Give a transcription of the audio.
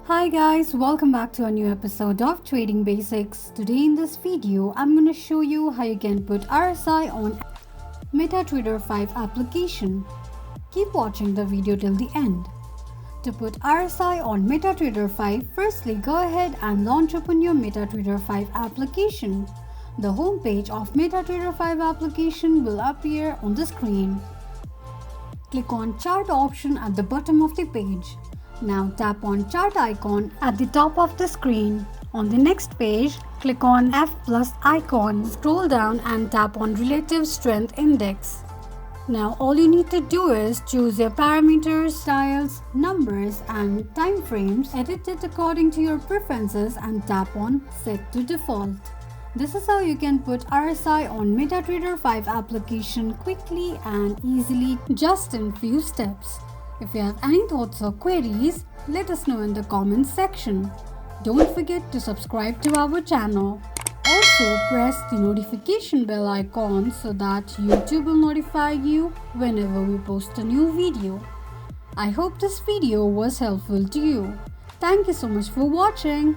Hi guys, welcome back to a new episode of Trading Basics. Today in this video, I'm going to show you how you can put RSI on MetaTrader 5 application. Keep watching the video till the end. To put RSI on MetaTrader 5, firstly go ahead and launch open your MetaTrader 5 application. The home page of MetaTrader 5 application will appear on the screen. Click on chart option at the bottom of the page. Now tap on chart icon at the top of the screen. On the next page, click on F plus icon. Scroll down and tap on Relative Strength Index. Now all you need to do is choose your parameters, styles, numbers and time frames. Edit it according to your preferences and tap on Set to Default. This is how you can put RSI on MetaTrader 5 application quickly and easily just in few steps. If you have any thoughts or queries, let us know in the comments section. Don't forget to subscribe to our channel. Also press the notification bell icon so that YouTube will notify you whenever we post a new video. I hope this video was helpful to you. Thank you so much for watching.